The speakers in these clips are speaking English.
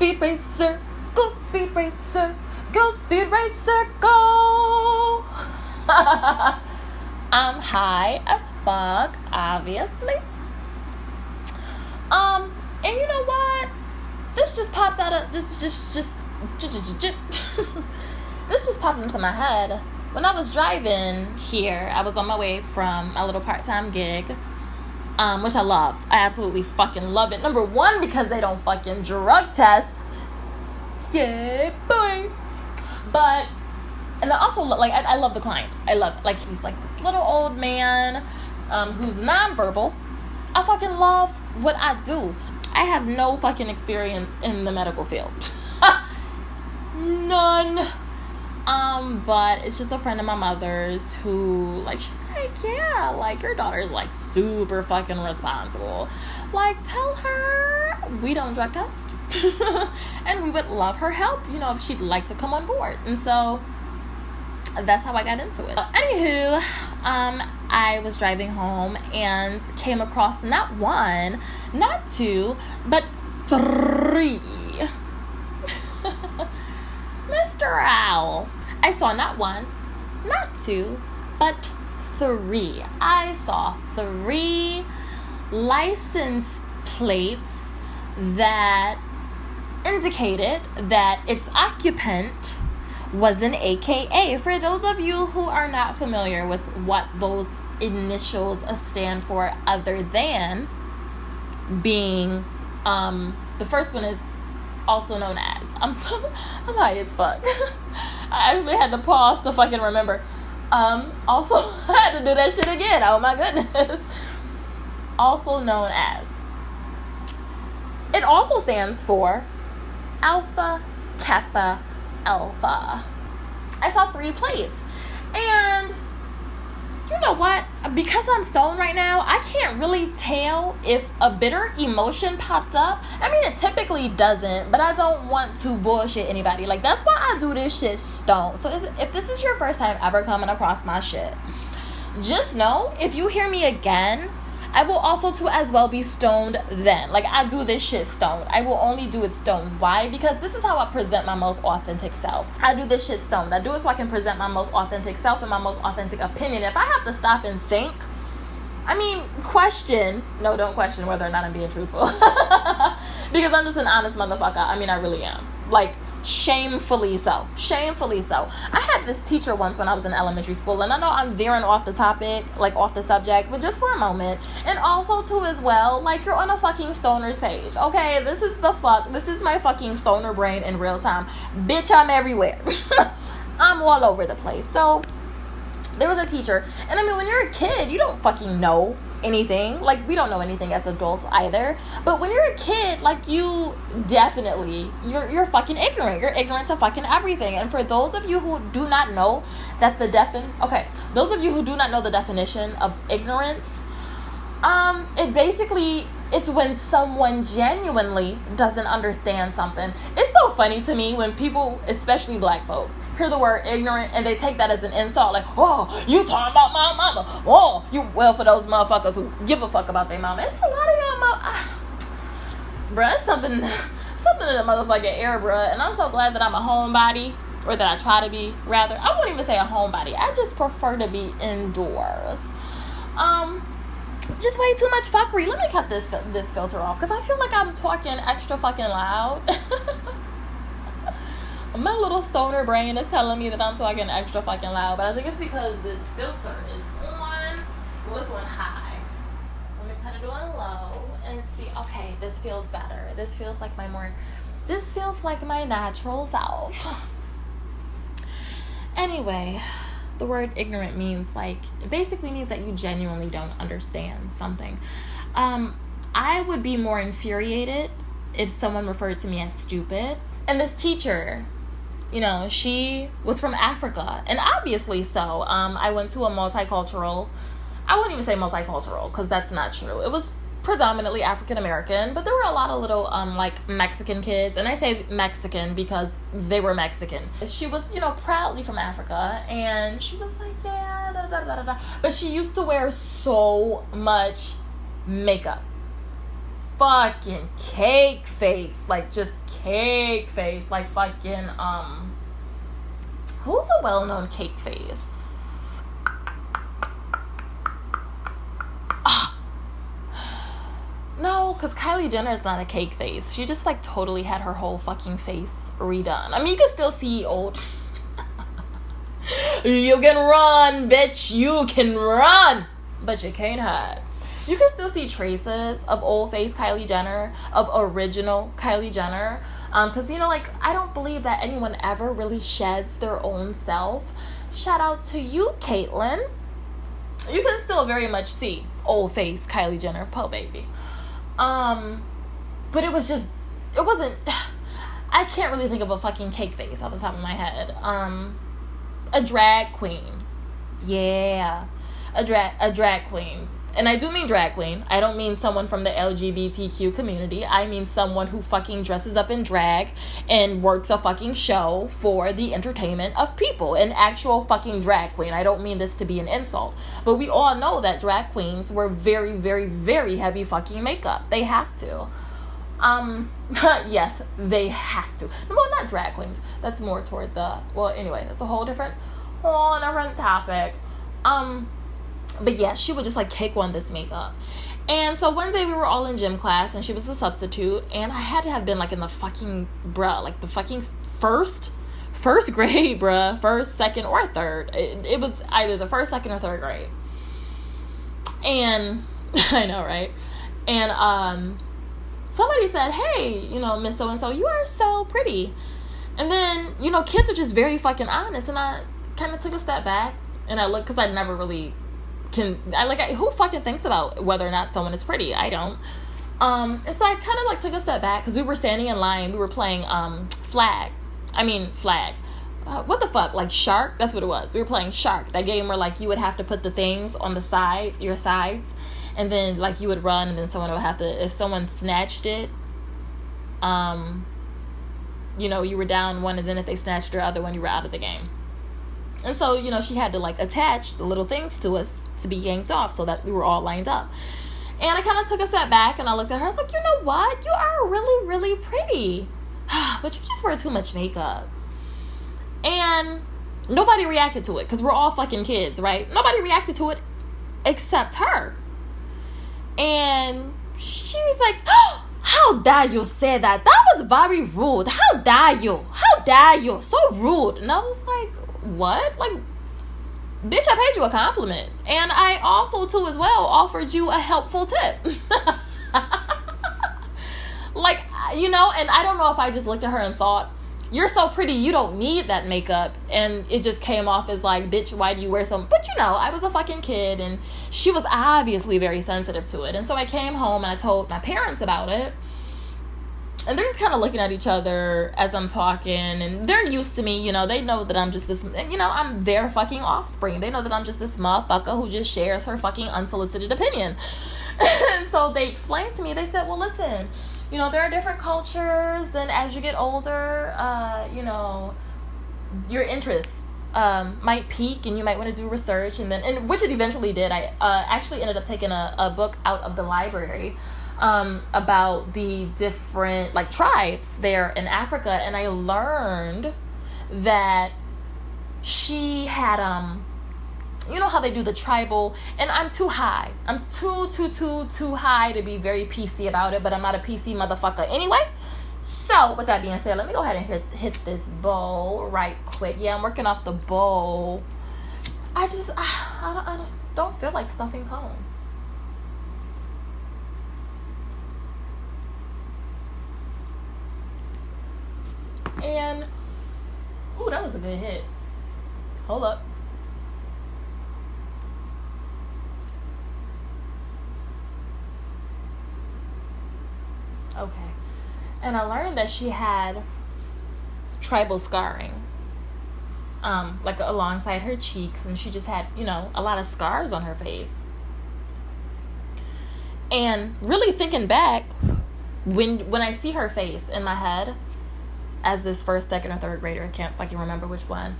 speed racer, go speed racer, go speed racer, go. I'm high as fuck, obviously. And you know what? This just popped out of this just popped into my head. When I was driving here, I was on my way from my little part-time gig, which I love. I absolutely fucking love it. Number one, because they don't fucking drug test. Yeah, boy. But, and I also, like, I love the client. I love it. Like, he's like this little old man who's nonverbal. I fucking love what I do. I have no fucking experience in the medical field. None. But it's just a friend of my mother's who, like, she's like, yeah, like, your daughter's, like, super fucking responsible. Like, tell her we don't drug test. And we would love her help, you know, if she'd like to come on board. And so that's how I got into it. Anywho, I was driving home and came across not one, not two, but three. Mr. Owl. I saw not one, not two, but three. I saw three license plates that indicated that its occupant was an AKA. For those of you who are not familiar with what those initials stand for, other than being, the first one is also known as, I'm high as fuck. I actually had to pause to fucking remember. Also, I had to do that shit again. Oh my goodness. Also known as. It also stands for Alpha Kappa Alpha. I saw three plates. And you know what? Because I'm stoned right now, I can't really tell if a bitter emotion popped up. I mean, it typically doesn't, but I don't want to bullshit anybody. Like, that's why I do this shit stoned. So if this is your first time ever coming across my shit, just know, if you hear me again, I will also too as well be stoned then. Like, I do this shit stoned. I will only do it stoned. Why? Because this is how I present my most authentic self. I do this shit stoned. I do it so I can present my most authentic self and my most authentic opinion. If I have to stop and think, I mean, don't question whether or not I'm being truthful. Because I'm just an honest motherfucker. I mean, I really am. Like, shamefully so. I had this teacher once when I was in elementary school, and I know I'm veering off the topic, like off the subject, but just for a moment. And also too as well, like, you're on a fucking stoner's page, okay? This is my fucking stoner brain in real time. Bitch, I'm everywhere. I'm all over the place. So there was a teacher, and I mean, when you're a kid, you don't fucking know anything. Like, we don't know anything as adults either. But when you're a kid, like, you definitely, you're fucking ignorant. You're ignorant to fucking everything. And for those of you who do not know that those of you who do not know the definition of ignorance, it's when someone genuinely doesn't understand something. It's so funny to me when people, especially black folk, hear the word ignorant and they take that as an insult. Like, oh, you talking about my mama. Oh, well, for those motherfuckers who give a fuck about their mama. It's a lot of y'all bruh, it's something in the motherfucking air, bruh. And I'm so glad that I'm a homebody, or that I try to be, rather. I won't even say a homebody. I just prefer to be indoors. Just way too much fuckery. Let me cut this filter off, because I feel like I'm talking extra fucking loud. My little stoner brain is telling me that I'm talking extra fucking loud, but I think it's because this filter is on. Well, it's on high. Let me cut it on low and see. Okay, this feels better. This feels like my natural self. Anyway, the word ignorant means, like, it basically means that you genuinely don't understand something. I would be more infuriated if someone referred to me as stupid. And this teacher, you know, she was from Africa, and obviously so. I went to a multicultural, I wouldn't even say multicultural, because that's not true. It was predominantly African American, but there were a lot of little like Mexican kids, and I say Mexican because they were Mexican. She was, you know, proudly from Africa, and she was like, yeah, da, da, da, da. But she used to wear so much makeup. fucking cake face. Like, just cake face. Like, fucking, who's a well-known cake face? No, because Kylie Jenner is not a cake face. She just, like, totally had her whole fucking face redone. I mean, you can still see old... You can run, bitch. You can run. But you can't hide. You can still see traces of old face Kylie Jenner, of original Kylie Jenner. Because, you know, like, I don't believe that anyone ever really sheds their own self. Shout out to you, Caitlyn. You can still very much see old face Kylie Jenner, po baby. But it wasn't, I can't really think of a fucking cake face off the top of my head. A drag queen. Yeah. A drag queen. And I do mean drag queen. I don't mean someone from the LGBTQ community. I mean someone who fucking dresses up in drag and works a fucking show for the entertainment of people. An actual fucking drag queen. I don't mean this to be an insult. But we all know that drag queens wear very, very, very heavy fucking makeup. They have to. Yes, they have to. Well, not drag queens. That's more toward the... Well, anyway, that's a whole different topic. But yeah, she would just like cake on this makeup. And so one day we were all in gym class and she was the substitute. And I had to have been like in the fucking, like the fucking first grade, bruh. First, second, or third. It was either the first, second, or third grade. And, I know, right? And, somebody said, hey, you know, Miss So-and-so, you are so pretty. And then, you know, kids are just very fucking honest. And I kind of took a step back. And I looked, because I never really... who fucking thinks about whether or not someone is pretty? I don't. And so I kind of like took a step back because we were standing in line. We were playing flag. What the fuck? Like Shark? That's what it was. We were playing Shark. That game where like you would have to put the things on the sides, your sides, and then like you would run, and then someone would have to. If someone snatched it, you know, you were down one, and then if they snatched the other one, you were out of the game. And so, you know, she had to like attach the little things to us to be yanked off so that we were all lined up. And I kind of took a step back and I looked at her. I was like, you know what? You are really, really pretty. But you just wear too much makeup. And nobody reacted to it because we're all fucking kids, right? Nobody reacted to it except her. And she was like, oh, how dare you say that? That was very rude. How dare you? How dare you? So rude. And I was like, what? Like, bitch, I paid you a compliment. And I also, too, as well, offered you a helpful tip. Like, you know, and I don't know if I just looked at her and thought, you're so pretty, you don't need that makeup. And it just came off as like, bitch, why do you wear some? But, you know, I was a fucking kid, and she was obviously very sensitive to it. And so I came home and I told my parents about it. And they're just kind of looking at each other as I'm talking. And they're used to me, you know. They know that I'm just this, you know, I'm their fucking offspring. They know that I'm just this motherfucker who just shares her fucking unsolicited opinion. And so they explained to me, they said, well, listen, you know, there are different cultures. And as you get older, you know, your interests might peak and you might want to do research. And which it eventually did. I actually ended up taking a book out of the library about the different like tribes there in Africa, and I learned that she had you know how they do the tribal, and I'm too high. I'm too high to be very PC about it, but I'm not a PC motherfucker anyway. So with that being said, let me go ahead and hit this bowl right quick. Yeah, I'm working off the bowl. I don't feel like stuffing cones. And, ooh, that was a good hit. Hold up. Okay. And I learned that she had tribal scarring. Like alongside her cheeks. And she just had, you know, a lot of scars on her face. And really thinking back, when I see her face in my head, as this first, second, or third grader, I can't fucking remember which one,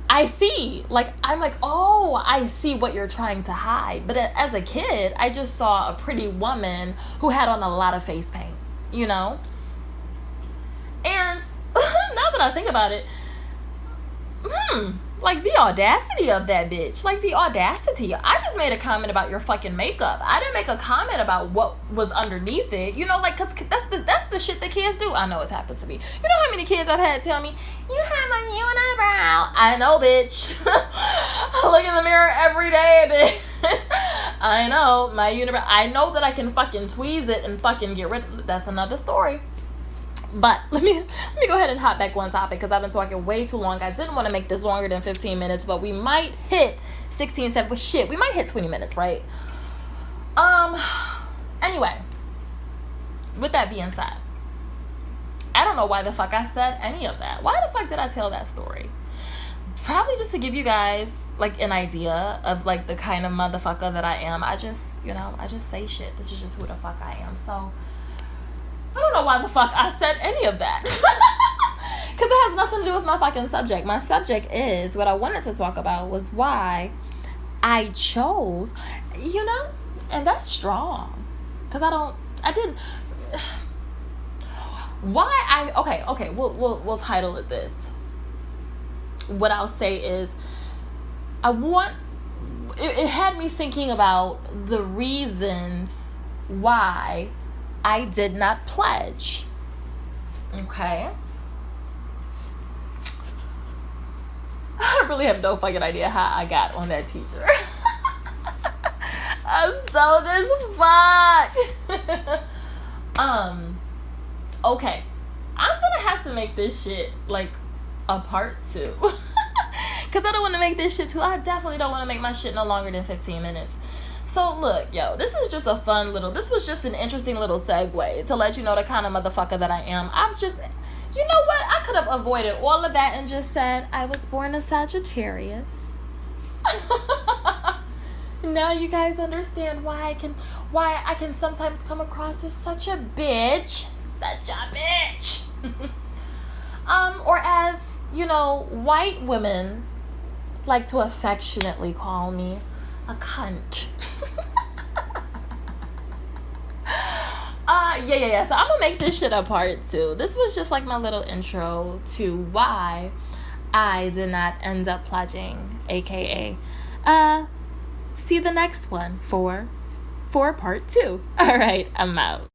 I see. Like, I'm like, oh, I see what you're trying to hide. But as a kid, I just saw a pretty woman who had on a lot of face paint, you know? And now that I think about it, like the audacity of that bitch. Like the audacity. I just made a comment about your fucking makeup. I didn't make a comment about what was underneath it. You know, like, cause that's the shit that kids do. I know it's happened to me. You know how many kids I've had tell me, you have a unibrow. I know, bitch. I look in the mirror every day, bitch. I know, my unibrow. I know that I can fucking tweeze it and fucking get rid of it. That's another story. But let me go ahead and hop back one topic because I've been talking way too long. I didn't want to make this longer than 15 minutes, but we might hit 16, 7. Well, shit, we might hit 20 minutes, right? Anyway, with that being said, I don't know why the fuck I said any of that. Why the fuck did I tell that story? Probably just to give you guys like an idea of like the kind of motherfucker that I am. I just say shit. This is just who the fuck I am. So I don't know why the fuck I said any of that. Because it has nothing to do with my fucking subject. My subject is, what I wanted to talk about was why I chose, you know, and that's strong. Because we'll title it this. What I'll say is, it had me thinking about the reasons why I did not pledge. Okay? I really have no fucking idea how I got on that teacher. I'm so this fuck. Okay. I'm gonna have to make this shit like a part 2. Cause I don't want to make this shit too. I definitely don't want to make my shit no longer than 15 minutes. So look, yo, this was just an interesting little segue to let you know the kind of motherfucker that I am. You know what? I could have avoided all of that and just said, I was born a Sagittarius. Now you guys understand why I can sometimes come across as such a bitch. Or as, you know, white women like to affectionately call me a cunt. Yeah. So I'm gonna make this shit a part 2. This was just like my little intro to why I did not end up pledging, aka see the next one for part 2. All right, I'm out.